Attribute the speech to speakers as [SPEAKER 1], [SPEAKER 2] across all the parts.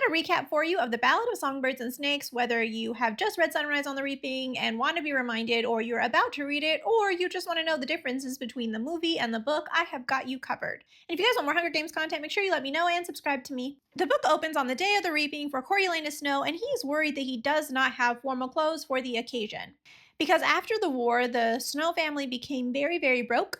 [SPEAKER 1] got a recap for you of the Ballad of Songbirds and Snakes, whether you have just read Sunrise on the Reaping and want to be reminded, or you're about to read it, or you just want to know the differences between the movie and the book. I have got you covered. And if you guys want more Hunger Games content, make sure you let me know and subscribe to me. The book opens on the day of the reaping for Coriolanus Snow, and he's worried that he does not have formal clothes for the occasion. Because after the war, the Snow family became very, very broke.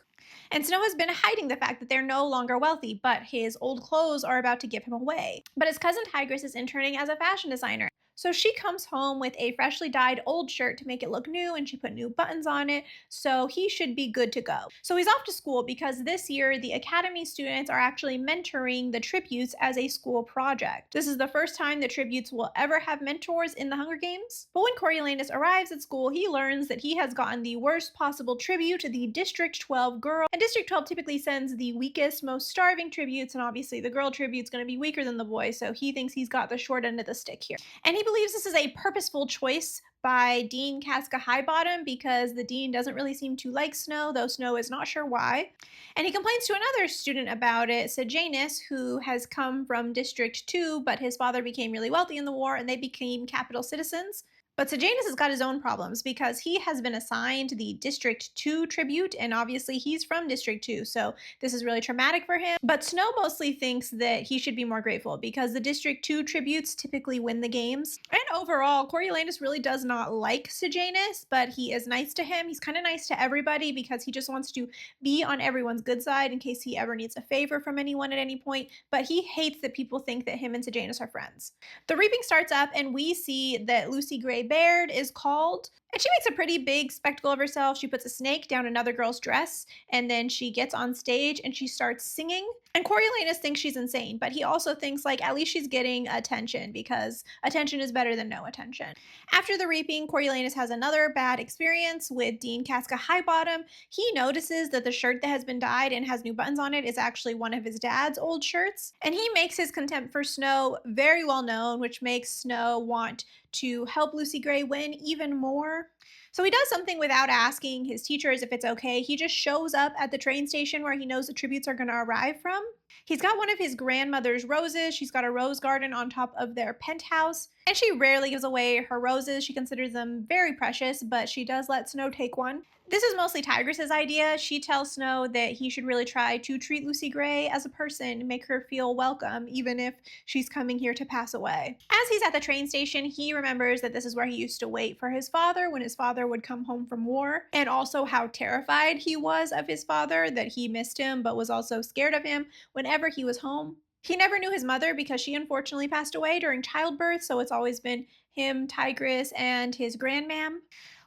[SPEAKER 1] And Snow has been hiding the fact that they're no longer wealthy, but his old clothes are about to give him away. But his cousin Tigress is interning as a fashion designer. So she comes home with a freshly dyed old shirt to make it look new, and she put new buttons on it, so he should be good to go. So he's off to school because this year the Academy students are actually mentoring the tributes as a school project. This is the first time the tributes will ever have mentors in the Hunger Games. But when Coriolanus arrives at school, he learns that he has gotten the worst possible tribute, the District 12 girl. And District 12 typically sends the weakest, most starving tributes, and obviously the girl tribute's going to be weaker than the boy, so he thinks he's got the short end of the stick here. And he believes this is a purposeful choice by Dean Casca Highbottom because the dean doesn't really seem to like Snow, though Snow is not sure why. And he complains to another student about it, Sejanus, who has come from District 2, but his father became really wealthy in the war and they became capital citizens. But Sejanus has got his own problems because he has been assigned the District 2 tribute, and obviously he's from District 2, so this is really traumatic for him. But Snow mostly thinks that he should be more grateful because the District 2 tributes typically win the games. And overall, Coriolanus really does not like Sejanus, but he is nice to him. He's kind of nice to everybody because he just wants to be on everyone's good side in case he ever needs a favor from anyone at any point, but he hates that people think that him and Sejanus are friends. The reaping starts up, and we see that Lucy Gray Baird is called, and she makes a pretty big spectacle of herself. She puts a snake down another girl's dress, and then she gets on stage and she starts singing. And Coriolanus thinks she's insane, but he also thinks, like, at least she's getting attention because attention is better than no attention. After the reaping, Coriolanus has another bad experience with Dean Casca Highbottom. He notices that the shirt that has been dyed and has new buttons on it is actually one of his dad's old shirts. And he makes his contempt for Snow very well known, which makes Snow want to help Lucy Gray win even more. So he does something without asking his teachers if it's okay. He just shows up at the train station where he knows the tributes are going to arrive from. He's got one of his grandmother's roses. She's got a rose garden on top of their penthouse, and she rarely gives away her roses. She considers them very precious, but she does let Snow take one. This is mostly Tigress's idea. She tells Snow that he should really try to treat Lucy Gray as a person, make her feel welcome, even if she's coming here to pass away. As he's at the train station, he remembers that this is where he used to wait for his father when his father would come home from war, and also how terrified he was of his father, that he missed him but was also scared of him whenever he was home. He never knew his mother because she unfortunately passed away during childbirth, so it's always been him, Tigress, and his grandmam.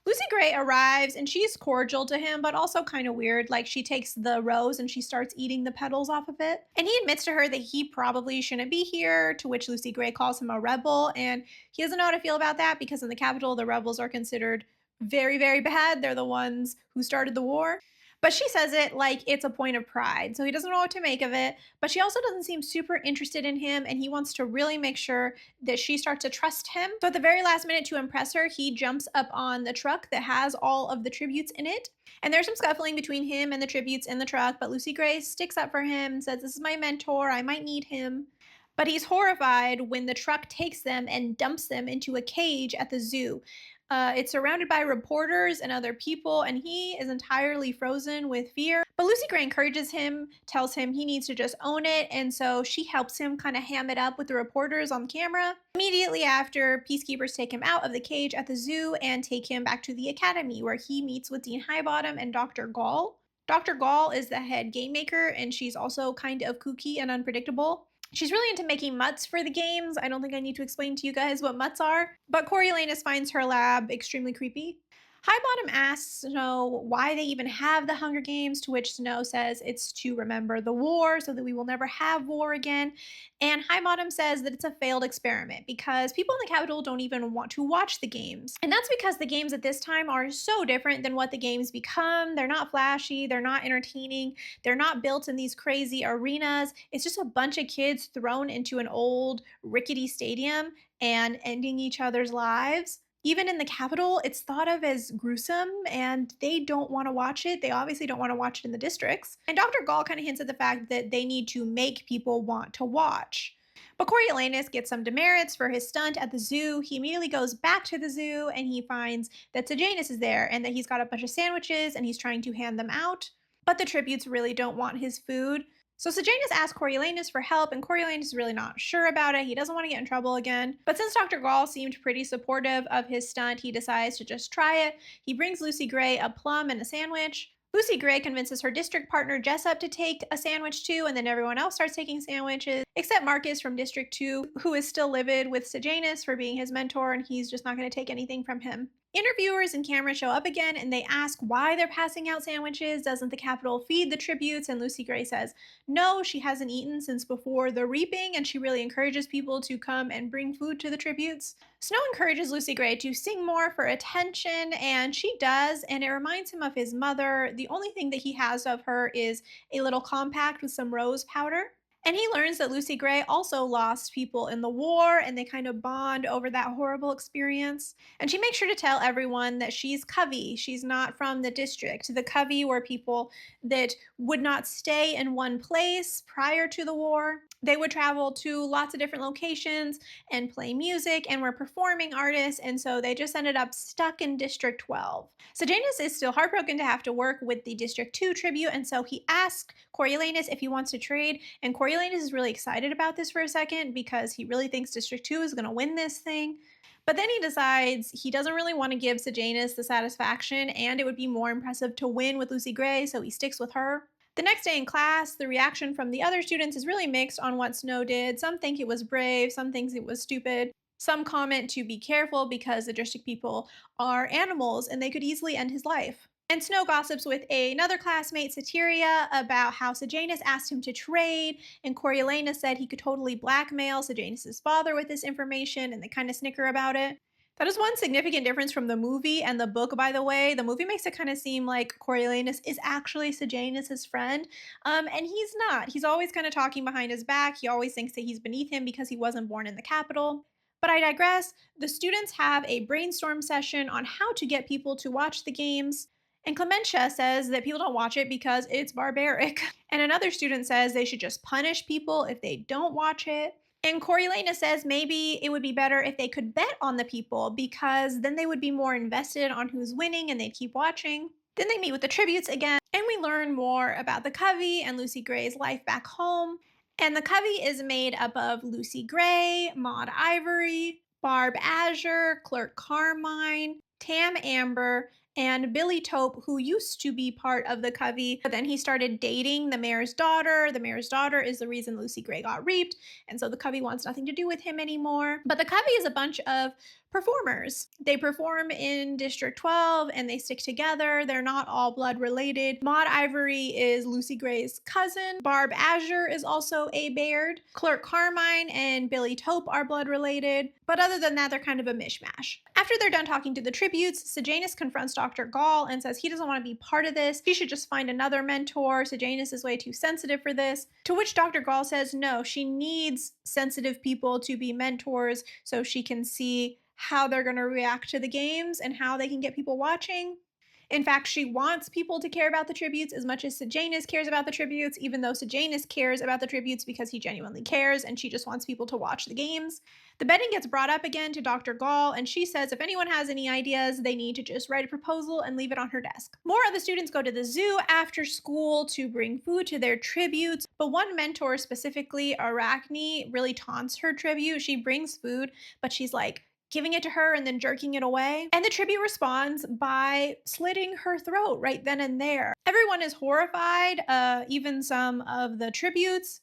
[SPEAKER 1] Lucy Gray arrives and she's cordial to him, but also kind of weird. Like, she takes the rose and she starts eating the petals off of it. And he admits to her that he probably shouldn't be here, to which Lucy Gray calls him a rebel. And he doesn't know how to feel about that because in the capital, the rebels are considered very, very bad. They're the ones who started the war. But she says it like it's a point of pride, so he doesn't know what to make of it. But she also doesn't seem super interested in him, and he wants to really make sure that she starts to trust him. So at the very last minute, to impress her, he jumps up on the truck that has all of the tributes in it. And there's some scuffling between him and the tributes in the truck, but Lucy Gray sticks up for him and says, "This is my mentor, I might need him." But he's horrified when the truck takes them and dumps them into a cage at the zoo. It's surrounded by reporters and other people, and he is entirely frozen with fear. But Lucy Gray encourages him, tells him he needs to just own it, and so she helps him kind of ham it up with the reporters on camera. Immediately after, peacekeepers take him out of the cage at the zoo and take him back to the academy, where he meets with Dean Highbottom and Dr. Gall. Dr. Gall is the head game maker, and she's also kind of kooky and unpredictable. She's really into making mutts for the games. I don't think I need to explain to you guys what mutts are, but Coriolanus finds her lab extremely creepy. Highbottom asks Snow why they even have the Hunger Games, to which Snow says it's to remember the war so that we will never have war again. And Highbottom says that it's a failed experiment because people in the capital don't even want to watch the games. And that's because the games at this time are so different than what the games become. They're not flashy, they're not entertaining, they're not built in these crazy arenas. It's just a bunch of kids thrown into an old rickety stadium and ending each other's lives. Even in the capital, it's thought of as gruesome, and they don't want to watch it. They obviously don't want to watch it in the districts. And Dr. Gall kind of hints at the fact that they need to make people want to watch. But Coriolanus gets some demerits for his stunt at the zoo. He immediately goes back to the zoo and he finds that Sejanus is there and that he's got a bunch of sandwiches and he's trying to hand them out. But the tributes really don't want his food. So Sejanus asks Coriolanus for help, and Coriolanus is really not sure about it. He doesn't want to get in trouble again. But since Dr. Gall seemed pretty supportive of his stunt, he decides to just try it. He brings Lucy Gray a plum and a sandwich. Lucy Gray convinces her district partner Jessup to take a sandwich too, and then everyone else starts taking sandwiches, except Marcus from District 2, who is still livid with Sejanus for being his mentor, and he's just not going to take anything from him. Interviewers and cameras show up again and they ask why they're passing out sandwiches. Doesn't the Capitol feed the tributes? And Lucy Gray says no, she hasn't eaten since before the reaping, and she really encourages people to come and bring food to the tributes. Snow encourages Lucy Gray to sing more for attention, and she does, and it reminds him of his mother. The only thing that he has of her is a little compact with some rose powder. And he learns that Lucy Gray also lost people in the war, and they kind of bond over that horrible experience. And she makes sure to tell everyone that she's Covey. She's not from the district. The Covey were people that would not stay in one place prior to the war. They would travel to lots of different locations and play music and were performing artists, and so they just ended up stuck in District 12. Sejanus is still heartbroken to have to work with the District 2 tribute, and so he asks Coriolanus if he wants to trade, and Coriolanus is really excited about this for a second because he really thinks District 2 is going to win this thing. But then he decides he doesn't really want to give Sejanus the satisfaction, and it would be more impressive to win with Lucy Gray, so he sticks with her. The next day in class, the reaction from the other students is really mixed on what Snow did. Some think it was brave, some think it was stupid. Some comment to be careful because the district people are animals and they could easily end his life. And Snow gossips with another classmate, Satyria, about how Sejanus asked him to trade, and Coriolanus said he could totally blackmail Sejanus' father with this information, and they kind of snicker about it. That is one significant difference from the movie and the book, by the way. The movie makes it kind of seem like Coriolanus is actually Sejanus' friend, and he's not. He's always kind of talking behind his back. He always thinks that he's beneath him because he wasn't born in the capital. But I digress. The students have a brainstorm session on how to get people to watch the games. And Clementia says that people don't watch it because it's barbaric. And another student says they should just punish people if they don't watch it. And Coriolanus says maybe it would be better if they could bet on the people because then they would be more invested on who's winning and they'd keep watching. Then they meet with the tributes again, and we learn more about the Covey and Lucy Gray's life back home. And the Covey is made up of Lucy Gray, Maud Ivory, Barb Azure, Clerk Carmine, Tam Amber, and Billy Tope, who used to be part of the Covey, but then he started dating the mayor's daughter. The mayor's daughter is the reason Lucy Gray got reaped, and so the Covey wants nothing to do with him anymore. But the Covey is a bunch of performers. They perform in District 12 and they stick together. They're not all blood related. Maud Ivory is Lucy Gray's cousin. Barb Azure is also a Baird. Clerk Carmine and Billy Tope are blood related. But other than that, they're kind of a mishmash. After they're done talking to the tributes, Sejanus confronts Dr. Gall and says he doesn't want to be part of this. He should just find another mentor. Sejanus is way too sensitive for this. To which Dr. Gall says no, she needs sensitive people to be mentors so she can see how they're going to react to the games and how they can get people watching. In fact, she wants people to care about the tributes as much as Sejanus cares about the tributes, even though Sejanus cares about the tributes because he genuinely cares and she just wants people to watch the games. The betting gets brought up again to Dr. Gall, and she says if anyone has any ideas, they need to just write a proposal and leave it on her desk. More of the students go to the zoo after school to bring food to their tributes, but one mentor, specifically Arachne, really taunts her tribute. She brings food, but she's like, giving it to her and then jerking it away. And the tribute responds by slitting her throat right then and there. Everyone is horrified, even some of the tributes.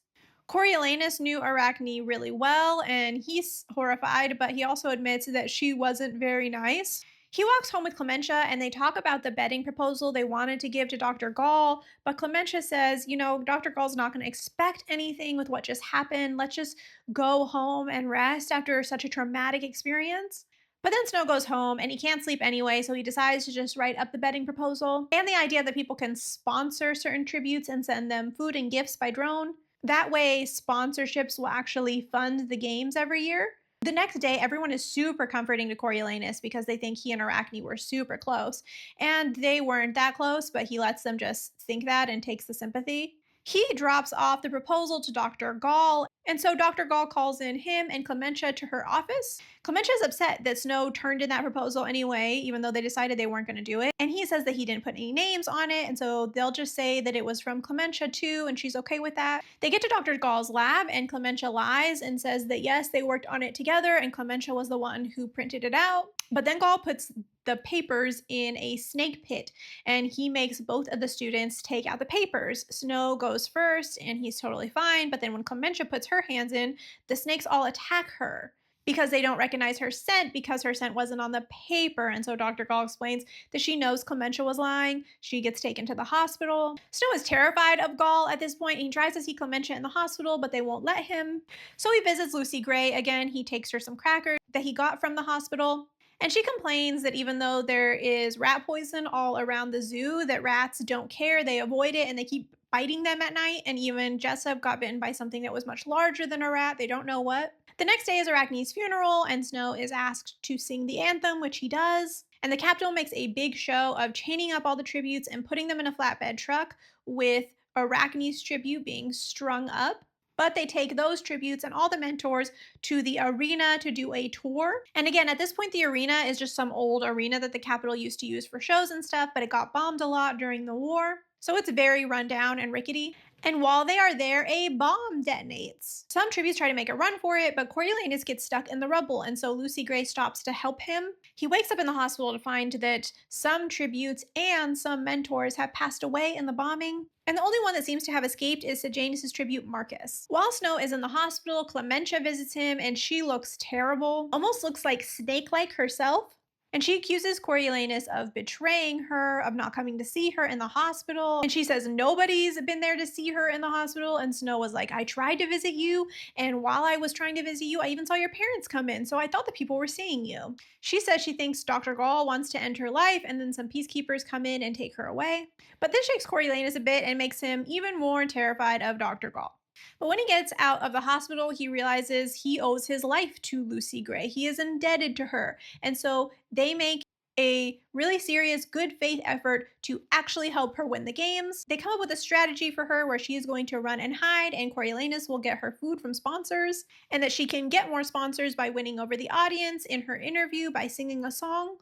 [SPEAKER 1] Coriolanus knew Arachne really well and he's horrified, but he also admits that she wasn't very nice. He walks home with Clementia and they talk about the betting proposal they wanted to give to Dr. Gall, but Clementia says, Dr. Gall's not going to expect anything with what just happened. Let's just go home and rest after such a traumatic experience. But then Snow goes home and he can't sleep anyway, so he decides to just write up the betting proposal and the idea that people can sponsor certain tributes and send them food and gifts by drone. That way, sponsorships will actually fund the games every year. The next day, everyone is super comforting to Coriolanus because they think he and Arachne were super close. And they weren't that close, but he lets them just think that and takes the sympathy. He drops off the proposal to Dr. Gall, and so Dr. Gall calls in him and Clementia to her office. Clementia is upset that Snow turned in that proposal anyway, even though they decided they weren't going to do it. And he says that he didn't put any names on it, and so they'll just say that it was from Clementia too, and she's okay with that. They get to Dr. Gall's lab, and Clementia lies and says that yes, they worked on it together, and Clementia was the one who printed it out. But then Gall puts the papers in a snake pit, and he makes both of the students take out the papers. Snow goes first and he's totally fine, but then when Clementia puts her hands in, the snakes all attack her because they don't recognize her scent because her scent wasn't on the paper. And so Dr. Gall explains that she knows Clementia was lying. She gets taken to the hospital. Snow is terrified of Gall at this point. He tries to see Clementia in the hospital, but they won't let him. So he visits Lucy Gray again. He takes her some crackers that he got from the hospital. And she complains that even though there is rat poison all around the zoo, that rats don't care, they avoid it, and they keep biting them at night. And even Jessup got bitten by something that was much larger than a rat. They don't know what. The next day is Arachne's funeral, and Snow is asked to sing the anthem, which he does. And the Capitol makes a big show of chaining up all the tributes and putting them in a flatbed truck with Arachne's tribute being strung up. But they take those tributes and all the mentors to the arena to do a tour. And again, at this point, the arena is just some old arena that the Capitol used to use for shows and stuff, but it got bombed a lot during the war. So it's very rundown and rickety. And while they are there, a bomb detonates. Some tributes try to make a run for it, but Coriolanus gets stuck in the rubble, and so Lucy Gray stops to help him. He wakes up in the hospital to find that some tributes and some mentors have passed away in the bombing. And the only one that seems to have escaped is Sejanus' tribute, Marcus. While Snow is in the hospital, Clementia visits him, and she looks terrible, almost looks like snake-like herself. And she accuses Coriolanus of betraying her, of not coming to see her in the hospital. And she says nobody's been there to see her in the hospital. And Snow was like, I tried to visit you. And while I was trying to visit you, I even saw your parents come in. So I thought the people were seeing you. She says she thinks Dr. Gall wants to end her life. And then some peacekeepers come in and take her away. But this shakes Coriolanus a bit and makes him even more terrified of Dr. Gall. But when he gets out of the hospital, he realizes he owes his life to Lucy Gray. He is indebted to her. And so they make a really serious good faith effort to actually help her win the games. They come up with a strategy for her where she is going to run and hide, and Coriolanus will get her food from sponsors, and that she can get more sponsors by winning over the audience in her interview by singing a song.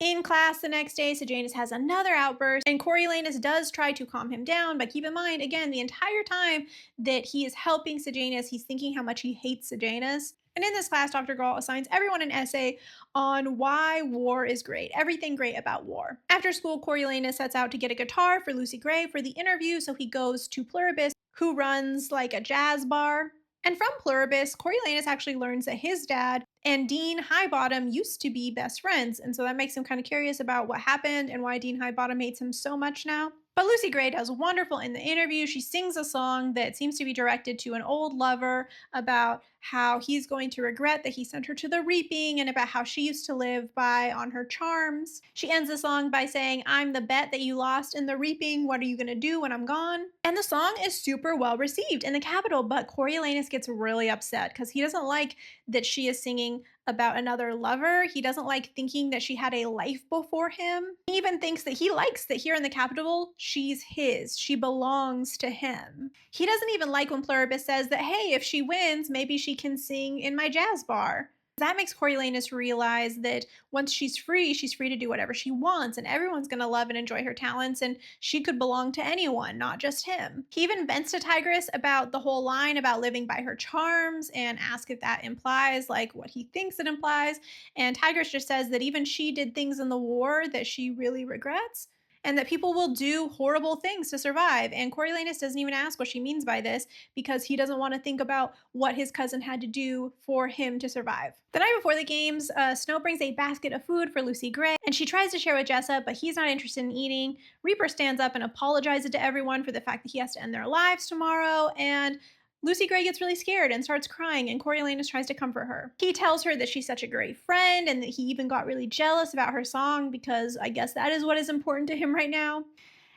[SPEAKER 1] In class the next day, Sejanus has another outburst, and Coriolanus does try to calm him down, but keep in mind, again, the entire time that he is helping Sejanus, he's thinking how much he hates Sejanus. And in this class, Dr. Gall assigns everyone an essay on why war is great, everything great about war. After school, Coriolanus sets out to get a guitar for Lucy Gray for the interview, so he goes to Pluribus, who runs like a jazz bar. And from Pluribus, Coriolanus actually learns that his dad and Dean Highbottom used to be best friends, and so that makes him kind of curious about what happened and why Dean Highbottom hates him so much now. But Lucy Gray does wonderful in the interview. She sings a song that seems to be directed to an old lover about how he's going to regret that he sent her to the reaping and about how she used to live by on her charms. She ends the song by saying, I'm the bet that you lost in the reaping. What are you going to do when I'm gone? And the song is super well received in the Capitol, but Coriolanus gets really upset because he doesn't like that she is singing about another lover. He doesn't like thinking that she had a life before him. He even thinks that he likes that here in the Capitol, she's his. She belongs to him. He doesn't even like when Pluribus says that, hey, if she wins, maybe she can sing in my jazz bar. That makes Coriolanus realize that once she's free to do whatever she wants, and everyone's going to love and enjoy her talents, and she could belong to anyone, not just him. He even vents to Tigris about the whole line about living by her charms and asks if that implies like what he thinks it implies. And Tigris just says that even she did things in the war that she really regrets, and that people will do horrible things to survive. And Coriolanus doesn't even ask what she means by this because he doesn't want to think about what his cousin had to do for him to survive. The night before the games, Snow brings a basket of food for Lucy Gray, and she tries to share with Jessup, but he's not interested in eating. Reaper stands up and apologizes to everyone for the fact that he has to end their lives tomorrow, and Lucy Gray gets really scared and starts crying, and Coriolanus tries to comfort her. He tells her that she's such a great friend and that he even got really jealous about her song because I guess that is what is important to him right now.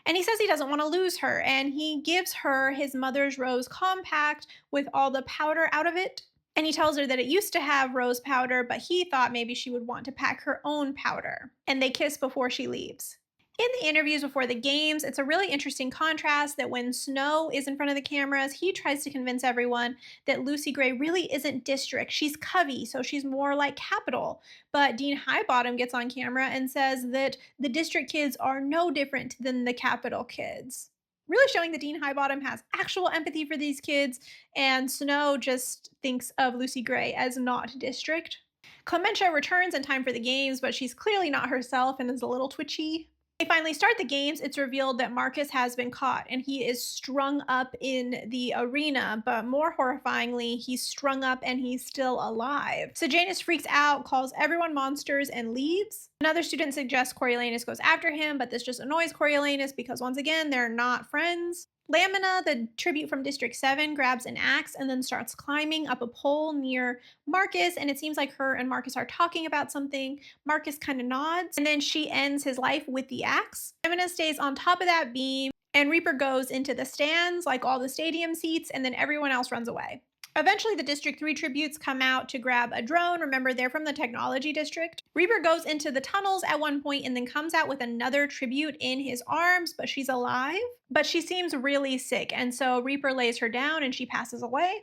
[SPEAKER 1] And he says he doesn't want to lose her, and he gives her his mother's rose compact with all the powder out of it. And he tells her that it used to have rose powder, but he thought maybe she would want to pack her own powder. And they kiss before she leaves. In the interviews before the games, it's a really interesting contrast that when Snow is in front of the cameras, he tries to convince everyone that Lucy Gray really isn't district. She's Covey, so she's more like Capital. But Dean Highbottom gets on camera and says that the district kids are no different than the Capital kids. Really showing that Dean Highbottom has actual empathy for these kids, and Snow just thinks of Lucy Gray as not district. Clementia returns in time for the games, but she's clearly not herself and is a little twitchy. They finally start the games. It's revealed that Marcus has been caught and he is strung up in the arena, but more horrifyingly, he's strung up and he's still alive. Sejanus freaks out, calls everyone monsters, and leaves. Another student suggests Coriolanus goes after him, but this just annoys Coriolanus because once again, they're not friends. Lamina, the tribute from District 7, grabs an axe and then starts climbing up a pole near Marcus, and it seems like her and Marcus are talking about something. Marcus kind of nods, and then she ends his life with the axe. Lamina stays on top of that beam, and Reaper goes into the stands, like all the stadium seats, and then everyone else runs away. Eventually, the District 3 tributes come out to grab a drone. Remember, they're from the Technology District. Reaper goes into the tunnels at one point and then comes out with another tribute in his arms, but she's alive. But she seems really sick, and so Reaper lays her down and she passes away.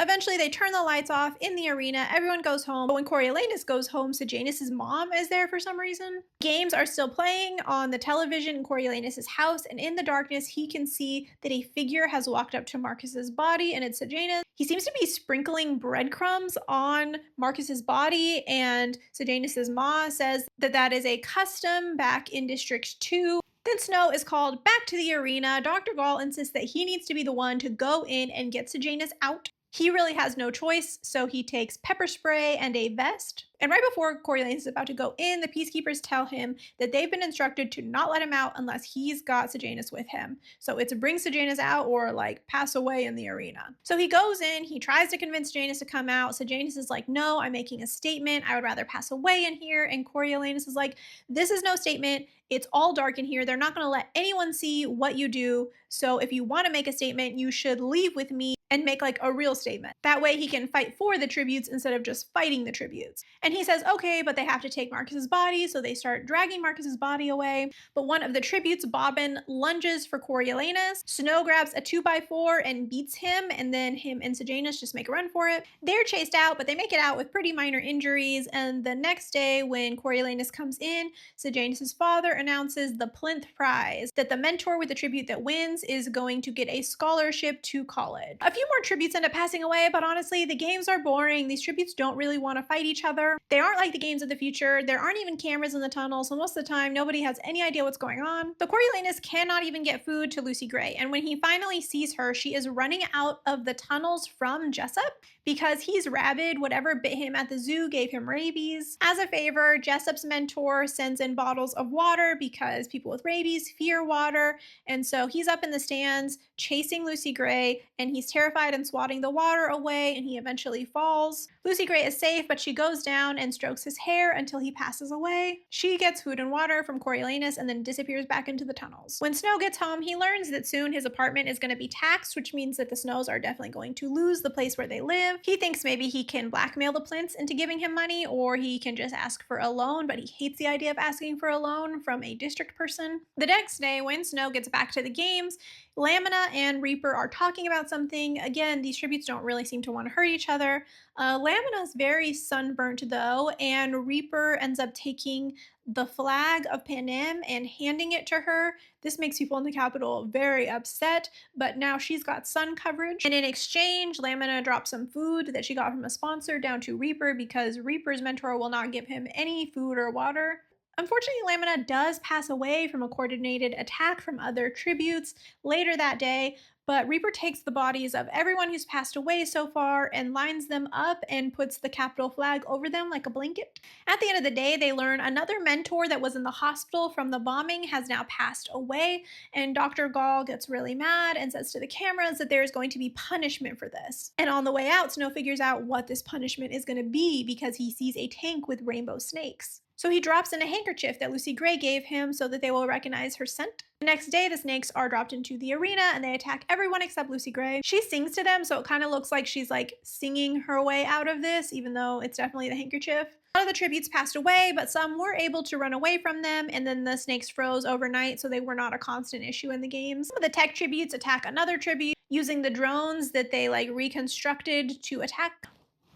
[SPEAKER 1] Eventually, they turn the lights off in the arena. Everyone goes home. But when Coriolanus goes home, Sejanus' mom is there for some reason. Games are still playing on the television in Coriolanus' house, and in the darkness, he can see that a figure has walked up to Marcus's body, and it's Sejanus. He seems to be sprinkling breadcrumbs on Marcus's body, and Sejanus' ma says that that is a custom back in District 2. Then Snow is called back to the arena. Dr. Gall insists that he needs to be the one to go in and get Sejanus out. He really has no choice, so he takes pepper spray and a vest. And right before Coriolanus is about to go in, the peacekeepers tell him that they've been instructed to not let him out unless he's got Sejanus with him. So it's bring Sejanus out or like pass away in the arena. So he goes in, he tries to convince Sejanus to come out. Sejanus is like, no, I'm making a statement. I would rather pass away in here. And Coriolanus is like, this is no statement. It's all dark in here. They're not going to let anyone see what you do. So if you want to make a statement, you should leave with me and make like a real statement. That way he can fight for the tributes instead of just fighting the tributes. And he says, okay, but they have to take Marcus's body. So they start dragging Marcus's body away. But one of the tributes, Bobbin, lunges for Coriolanus. Snow grabs a 2x4 and beats him. And then him and Sejanus just make a run for it. They're chased out, but they make it out with pretty minor injuries. And the next day when Coriolanus comes in, Sejanus' father announces the plinth prize, that the mentor with the tribute that wins is going to get a scholarship to college. A few more tributes end up passing away, but honestly, the games are boring. These tributes don't really want to fight each other. They aren't like the games of the future. There aren't even cameras in the tunnel, so most of the time, nobody has any idea what's going on. So Coriolanus cannot even get food to Lucy Gray, and when he finally sees her, she is running out of the tunnels from Jessup because he's rabid. Whatever bit him at the zoo gave him rabies. As a favor, Jessup's mentor sends in bottles of water because people with rabies fear water, and so he's up in the stands chasing Lucy Gray, and he's terrified and swatting the water away, and he eventually falls. Lucy Gray is safe, but she goes down and strokes his hair until he passes away. She gets food and water from Coriolanus and then disappears back into the tunnels. When Snow gets home, he learns that soon his apartment is going to be taxed, which means that the Snows are definitely going to lose the place where they live. He thinks maybe he can blackmail the Plinths into giving him money, or he can just ask for a loan, but he hates the idea of asking for a loan from a district person. The next day, when Snow gets back to the games, Lamina and Reaper are talking about something. Again, these tributes don't really seem to want to hurt each other. Lamina's very sunburnt though, and Reaper ends up taking the flag of Panem and handing it to her. This makes people in the Capitol very upset, but now she's got sun coverage. And in exchange, Lamina drops some food that she got from a sponsor down to Reaper because Reaper's mentor will not give him any food or water. Unfortunately, Lamina does pass away from a coordinated attack from other tributes later that day, but Reaper takes the bodies of everyone who's passed away so far and lines them up and puts the Capitol flag over them like a blanket. At the end of the day, they learn another mentor that was in the hospital from the bombing has now passed away, and Dr. Gall gets really mad and says to the cameras that there is going to be punishment for this. And on the way out, Snow figures out what this punishment is going to be because he sees a tank with rainbow snakes. So he drops in a handkerchief that Lucy Gray gave him so that they will recognize her scent. The next day, the snakes are dropped into the arena and they attack everyone except Lucy Gray. She sings to them, so it kind of looks like she's like singing her way out of this, even though it's definitely the handkerchief. A lot of the tributes passed away, but some were able to run away from them, and then the snakes froze overnight, so they were not a constant issue in the games. Some of the tech tributes attack another tribute using the drones that they like reconstructed to attack.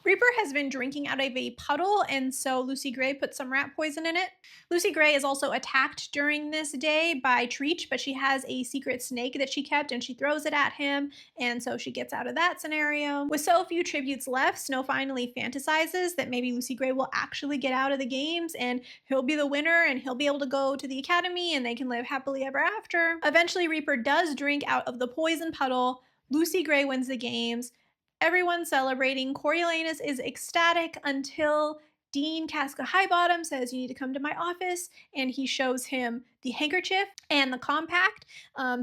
[SPEAKER 1] Reaper has been drinking out of a puddle, and so Lucy Gray put some rat poison in it. Lucy Gray is also attacked during this day by Treach, but she has a secret snake that she kept and she throws it at him, and so she gets out of that scenario. With so few tributes left, Snow finally fantasizes that maybe Lucy Gray will actually get out of the games and he'll be the winner and he'll be able to go to the academy and they can live happily ever after. Eventually, Reaper does drink out of the poison puddle. Lucy Gray wins the games. Everyone's celebrating. Coriolanus is ecstatic until Dean Casca Highbottom says, "You need to come to my office," and he shows him the handkerchief and the compact.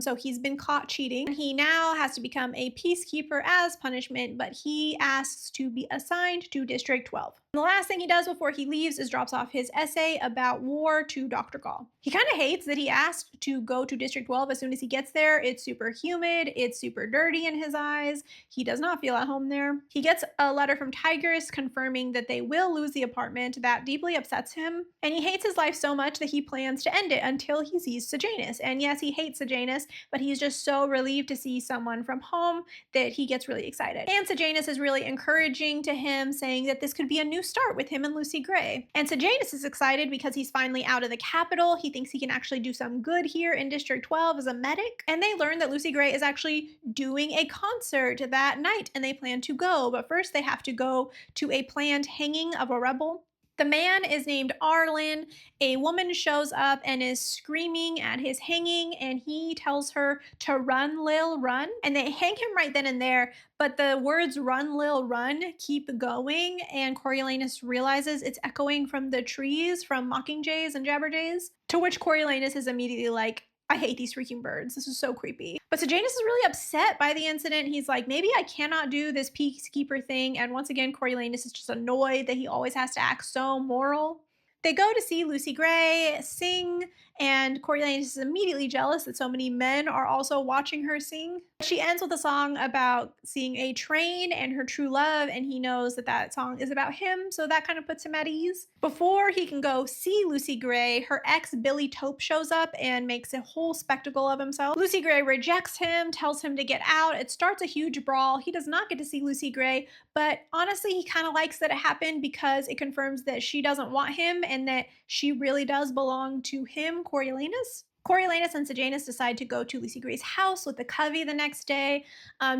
[SPEAKER 1] So he's been caught cheating. He now has to become a peacekeeper as punishment, but he asks to be assigned to District 12. And the last thing he does before he leaves is drops off his essay about war to Dr. Gall. He kind of hates that he asked to go to District 12 as soon as he gets there. It's super humid, it's super dirty in his eyes. He does not feel at home there. He gets a letter from Tigress confirming that they will lose the apartment. That deeply upsets him, and he hates his life so much that he plans to end it until he sees Sejanus. And yes, he hates Sejanus, but he's just so relieved to see someone from home that he gets really excited. And Sejanus is really encouraging to him, saying that this could be a new start with him and Lucy Gray. And Sejanus is excited because he's finally out of the capital. He thinks he can actually do some good here in District 12 as a medic. And they learn that Lucy Gray is actually doing a concert that night and they plan to go. But first they have to go to a planned hanging of a rebel. The man is named Arlen. A woman shows up and is screaming at his hanging, and he tells her to run, Lil, run. And they hang him right then and there, but the words run, Lil, run keep going, and Coriolanus realizes it's echoing from the trees from Mockingjays and Jabberjays, to which Coriolanus is immediately like, "I hate these freaking birds. This is so creepy." But Sejanus is really upset by the incident. He's like, maybe I cannot do this peacekeeper thing. And once again, Coriolanus is just annoyed that he always has to act so moral. They go to see Lucy Gray sing, and Coriolanus is immediately jealous that so many men are also watching her sing. She ends with a song about seeing a train and her true love, and he knows that that song is about him, so that kind of puts him at ease. Before he can go see Lucy Gray, her ex Billy Tope shows up and makes a whole spectacle of himself. Lucy Gray rejects him, tells him to get out. It starts a huge brawl. He does not get to see Lucy Gray, but honestly, he kind of likes that it happened because it confirms that she doesn't want him and that she really does belong to him, Coriolanus. Coriolanus and Sejanus decide to go to Lucy Gray's house with the Covey the next day.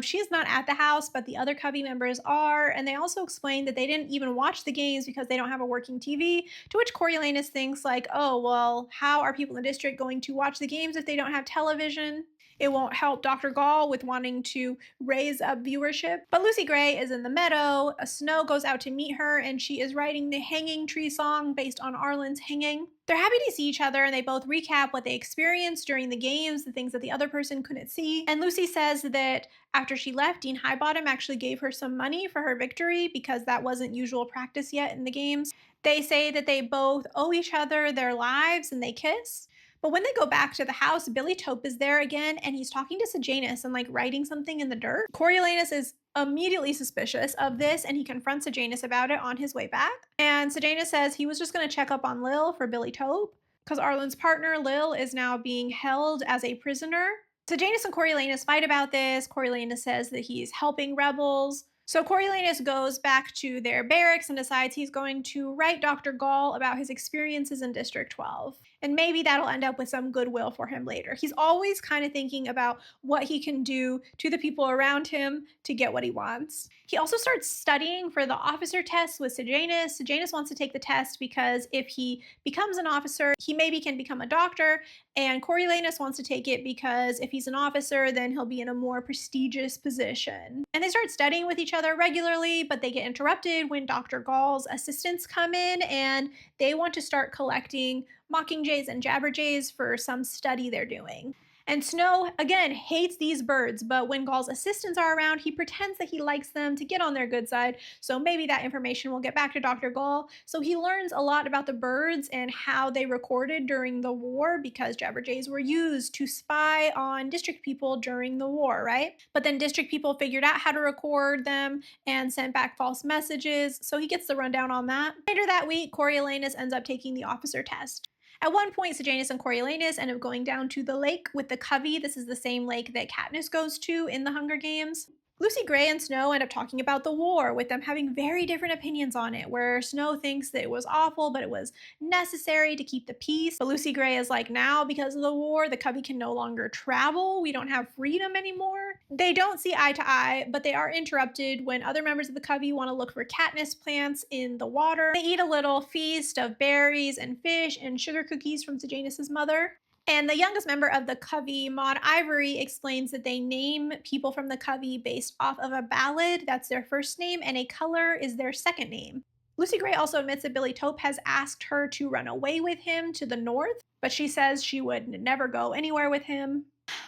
[SPEAKER 1] She's not at the house, but the other Covey members are, and they also explain that they didn't even watch the games because they don't have a working TV, to which Coriolanus thinks like, oh, well, how are people in the district going to watch the games if they don't have television? It won't help Dr. Gall with wanting to raise up viewership. But Lucy Gray is in the meadow. Snow goes out to meet her, and she is writing the Hanging Tree song based on Arlen's hanging. They're happy to see each other, and they both recap what they experienced during the games, the things that the other person couldn't see. And Lucy says that after she left, Dean Highbottom actually gave her some money for her victory because that wasn't usual practice yet in the games. They say that they both owe each other their lives, and they kiss. But when they go back to the house, Billy Tope is there again, and he's talking to Sejanus and like writing something in the dirt. Coriolanus is immediately suspicious of this, and he confronts Sejanus about it on his way back. And Sejanus says he was just going to check up on Lil for Billy Tope, because Arlen's partner, Lil, is now being held as a prisoner. Sejanus and Coriolanus fight about this. Coriolanus says that he's helping rebels. So Coriolanus goes back to their barracks and decides he's going to write Dr. Gall about his experiences in District 12. And maybe that'll end up with some goodwill for him later. He's always kind of thinking about what he can do to the people around him to get what he wants. He also starts studying for the officer test with Sejanus. Sejanus wants to take the test because if he becomes an officer, he maybe can become a doctor. And Coriolanus wants to take it because if he's an officer, then he'll be in a more prestigious position. And they start studying with each other regularly, but they get interrupted when Dr. Gall's assistants come in and they want to start collecting Mockingjays and Jabberjays for some study they're doing. And Snow, again, hates these birds, but when Gaul's assistants are around, he pretends that he likes them to get on their good side. So maybe that information will get back to Dr. Gaul. So he learns a lot about the birds and how they recorded during the war because Jabberjays were used to spy on district people during the war, right? But then district people figured out how to record them and sent back false messages. So he gets the rundown on that. Later that week, Coriolanus ends up taking the officer test. At one point, Sejanus and Coriolanus end up going down to the lake with the Covey. This is the same lake that Katniss goes to in the Hunger Games. Lucy Gray and Snow end up talking about the war, with them having very different opinions on it, where Snow thinks that it was awful, but it was necessary to keep the peace. But Lucy Gray is like, now, because of the war, the Covey can no longer travel. We don't have freedom anymore. They don't see eye to eye, but they are interrupted when other members of the Covey want to look for Katniss plants in the water. They eat a little feast of berries and fish and sugar cookies from Sejanus' mother. And the youngest member of the Covey, Maud Ivory, explains that they name people from the Covey based off of a ballad, that's their first name, and a color is their second name. Lucy Gray also admits that Billy Tope has asked her to run away with him to the north, but she says she would never go anywhere with him.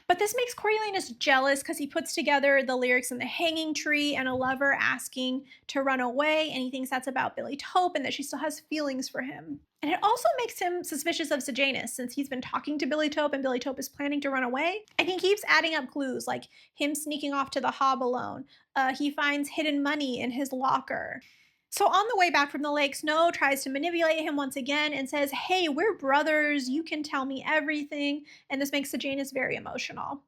[SPEAKER 1] But this makes Coriolanus jealous because he puts together the lyrics in the hanging tree and a lover asking to run away, and he thinks that's about Billy Tope and that she still has feelings for him. And it also makes him suspicious of Sejanus since he's been talking to Billy Tope and Billy Tope is planning to run away. And he keeps adding up clues like him sneaking off to the hob alone. He finds hidden money in his locker. So on the way back from the lake, Snow tries to manipulate him once again and says, hey, we're brothers. You can tell me everything. And this makes Sejanus very emotional.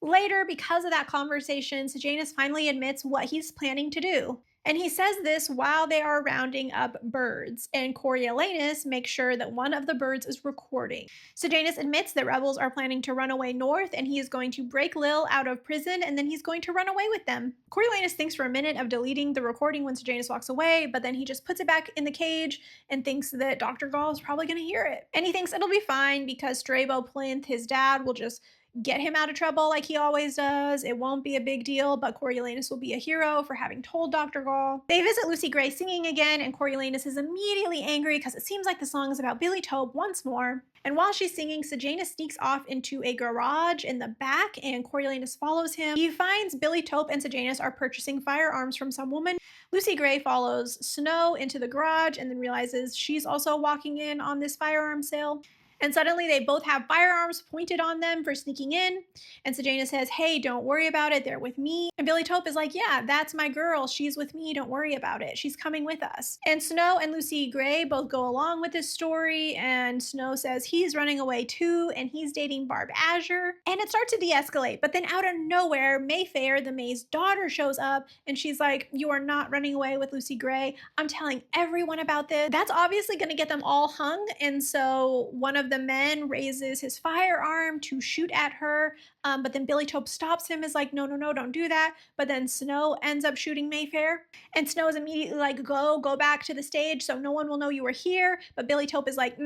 [SPEAKER 1] Later, because of that conversation, Sejanus finally admits what he's planning to do. And he says this while they are rounding up birds, and Coriolanus makes sure that one of the birds is recording. Sejanus admits that rebels are planning to run away north, and he is going to break Lil out of prison, and then he's going to run away with them. Coriolanus thinks for a minute of deleting the recording when Sejanus walks away, but then he just puts it back in the cage and thinks that Dr. Gaul is probably going to hear it. And he thinks it'll be fine because Strabo Plinth, his dad, will just get him out of trouble like he always does. It won't be a big deal, but Coriolanus will be a hero for having told Dr. Gaul. They visit Lucy Gray singing again, and Coriolanus is immediately angry because it seems like the song is about Billy Tope once more. And while she's singing, Sejanus sneaks off into a garage in the back, and Coriolanus follows him. He finds Billy Tope and Sejanus are purchasing firearms from some woman. Lucy Gray follows Snow into the garage and then realizes she's also walking in on this firearm sale. And suddenly they both have firearms pointed on them for sneaking in. And Sejanus says, hey, don't worry about it. They're with me. And Billy Tope is like, yeah, that's my girl. She's with me. Don't worry about it. She's coming with us. And Snow and Lucy Gray both go along with this story. And Snow says he's running away too. And he's dating Barb Azure. And it starts to de-escalate. But then out of nowhere, Mayfair, the May's daughter, shows up. And she's like, you are not running away with Lucy Gray. I'm telling everyone about this. That's obviously going to get them all hung. And so one of the men raises his firearm to shoot at her, but then Billy Tope stops him, is like, no, no, no, don't do that. But then Snow ends up shooting Mayfair, and Snow is immediately like, go back to the stage so no one will know you were here. But Billy Tope is like,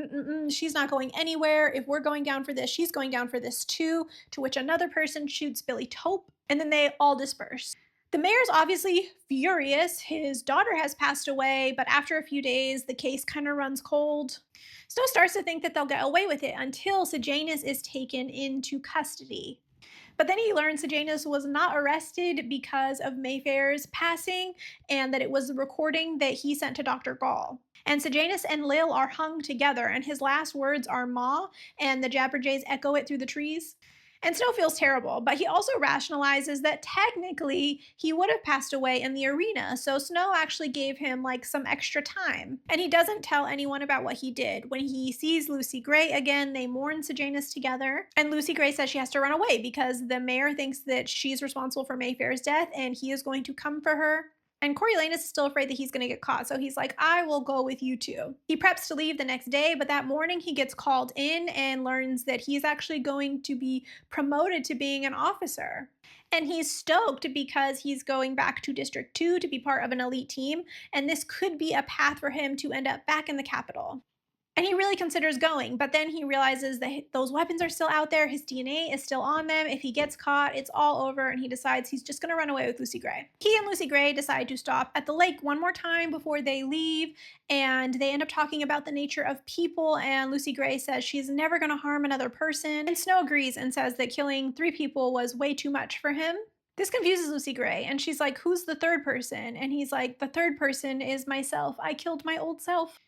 [SPEAKER 1] she's not going anywhere. If we're going down for this, she's going down for this too, to which another person shoots Billy Tope, and then they all disperse. The mayor's obviously furious. His daughter has passed away, but after a few days, the case kind of runs cold. Snow starts to think that they'll get away with it until Sejanus is taken into custody. But then he learns Sejanus was not arrested because of Mayfair's passing and that it was the recording that he sent to Dr. Gaul. And Sejanus and Lil are hung together, and his last words are Ma, and the Jabberjays echo it through the trees. And Snow feels terrible, but he also rationalizes that technically he would have passed away in the arena, so Snow actually gave him like some extra time. And he doesn't tell anyone about what he did. When he sees Lucy Gray again, they mourn Sejanus together, and Lucy Gray says she has to run away because the mayor thinks that she's responsible for Mayfair's death and he is going to come for her. And Coriolanus is still afraid that he's going to get caught, so he's like, I will go with you too. He preps to leave the next day, but that morning he gets called in and learns that he's actually going to be promoted to being an officer. And he's stoked because he's going back to District 2 to be part of an elite team, and this could be a path for him to end up back in the capital. And he really considers going, but then he realizes that those weapons are still out there. His DNA is still on them. If he gets caught, it's all over, and he decides he's just going to run away with Lucy Gray. He and Lucy Gray decide to stop at the lake one more time before they leave, and they end up talking about the nature of people. And Lucy Gray says she's never going to harm another person. And Snow agrees and says that killing 3 people was way too much for him. This confuses Lucy Gray, and she's like, "Who's the third person?" And he's like, "The third person is myself. I killed my old self."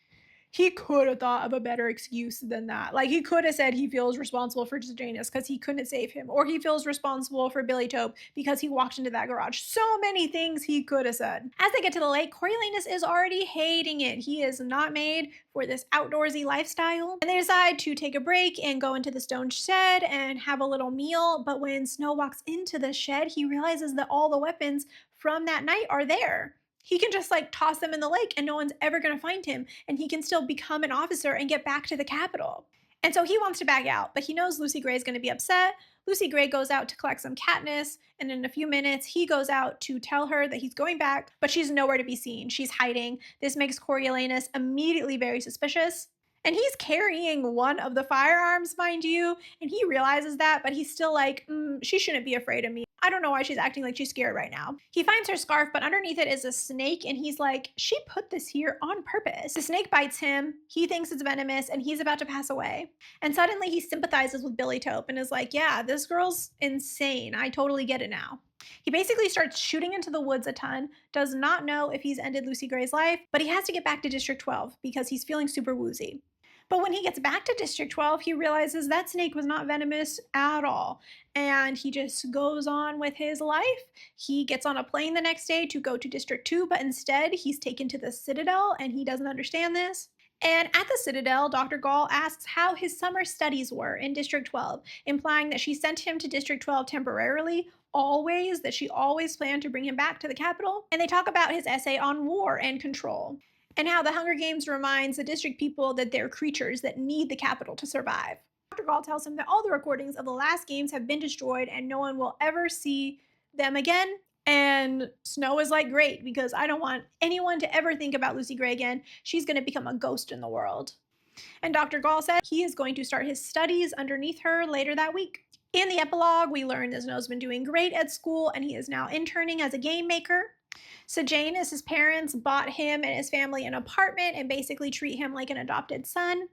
[SPEAKER 1] He could have thought of a better excuse than that. Like, he could have said he feels responsible for Janus because he couldn't save him, or he feels responsible for Billy Tope because he walked into that garage. So many things he could have said. As they get to the lake, Coriolanus is already hating it. He is not made for this outdoorsy lifestyle. And they decide to take a break and go into the stone shed and have a little meal. But when Snow walks into the shed, he realizes that all the weapons from that night are there. He can just like toss them in the lake and no one's ever going to find him, and he can still become an officer and get back to the capital. And so he wants to back out, but he knows Lucy Gray is going to be upset. Lucy Gray goes out to collect some Katniss, and in a few minutes, he goes out to tell her that he's going back, but she's nowhere to be seen. She's hiding. This makes Coriolanus immediately very suspicious. And he's carrying one of the firearms, mind you, and he realizes that, but he's still like, she shouldn't be afraid of me. I don't know why she's acting like she's scared right now. He finds her scarf, but underneath it is a snake, and he's like, she put this here on purpose. The snake bites him, he thinks it's venomous, and he's about to pass away. And suddenly he sympathizes with Billy Tope and is like, yeah, this girl's insane. I totally get it now. He basically starts shooting into the woods a ton, does not know if he's ended Lucy Gray's life, but he has to get back to District 12 because he's feeling super woozy. But when he gets back to District 12, he realizes that snake was not venomous at all. And he just goes on with his life. He gets on a plane the next day to go to District 2, but instead he's taken to the Citadel, and he doesn't understand this. And at the Citadel, Dr. Gall asks how his summer studies were in District 12, implying that she sent him to District 12 temporarily, always, that she always planned to bring him back to the capital. And they talk about his essay on war and control, and how the Hunger Games reminds the district people that they're creatures that need the capital to survive. Dr. Gall tells him that all the recordings of the last games have been destroyed and no one will ever see them again. And Snow is like, great, because I don't want anyone to ever think about Lucy Gray again. She's going to become a ghost in the world. And Dr. Gall said he is going to start his studies underneath her later that week. In the epilogue, we learn that Snow's been doing great at school and he is now interning as a game maker. Sejanus' parents bought him and his family an apartment and basically treat him like an adopted son.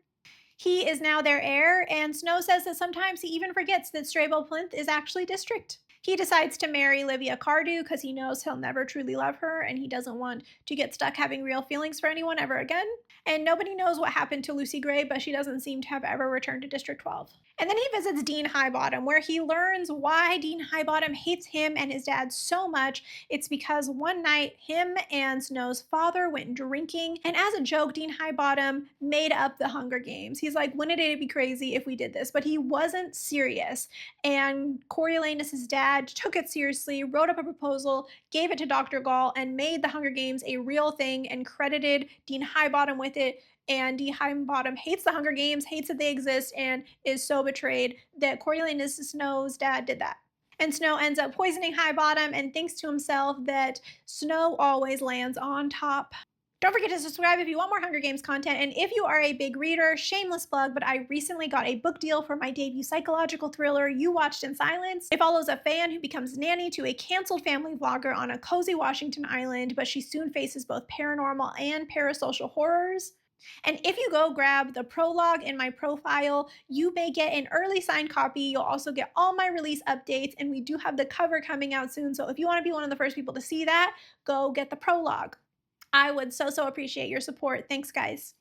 [SPEAKER 1] He is now their heir, and Snow says that sometimes he even forgets that Strabo Plinth is actually district. He decides to marry Livia Cardew because he knows he'll never truly love her, and he doesn't want to get stuck having real feelings for anyone ever again. And nobody knows what happened to Lucy Gray, but she doesn't seem to have ever returned to District 12. And then he visits Dean Highbottom, where he learns why Dean Highbottom hates him and his dad so much. It's because one night, him and Snow's father went drinking, and as a joke, Dean Highbottom made up the Hunger Games. He's like, wouldn't it be crazy if we did this? But he wasn't serious. And Coriolanus' dad took it seriously, wrote up a proposal, gave it to Dr. Gall, and made the Hunger Games a real thing and credited Dean Highbottom with it. And Dean Highbottom hates the Hunger Games, hates that they exist, and is so betrayed that Coriolanus Snow's dad did that. And Snow ends up poisoning Highbottom and thinks to himself that Snow always lands on top. Don't forget to subscribe if you want more Hunger Games content, and if you are a big reader, shameless plug, but I recently got a book deal for my debut psychological thriller, You Watched in Silence. It follows a fan who becomes nanny to a canceled family vlogger on a cozy Washington island, but she soon faces both paranormal and parasocial horrors. And if you go grab the prologue in my profile, you may get an early signed copy. You'll also get all my release updates, and we do have the cover coming out soon. So if you want to be one of the first people to see that, go get the prologue. I would so appreciate your support. Thanks, guys.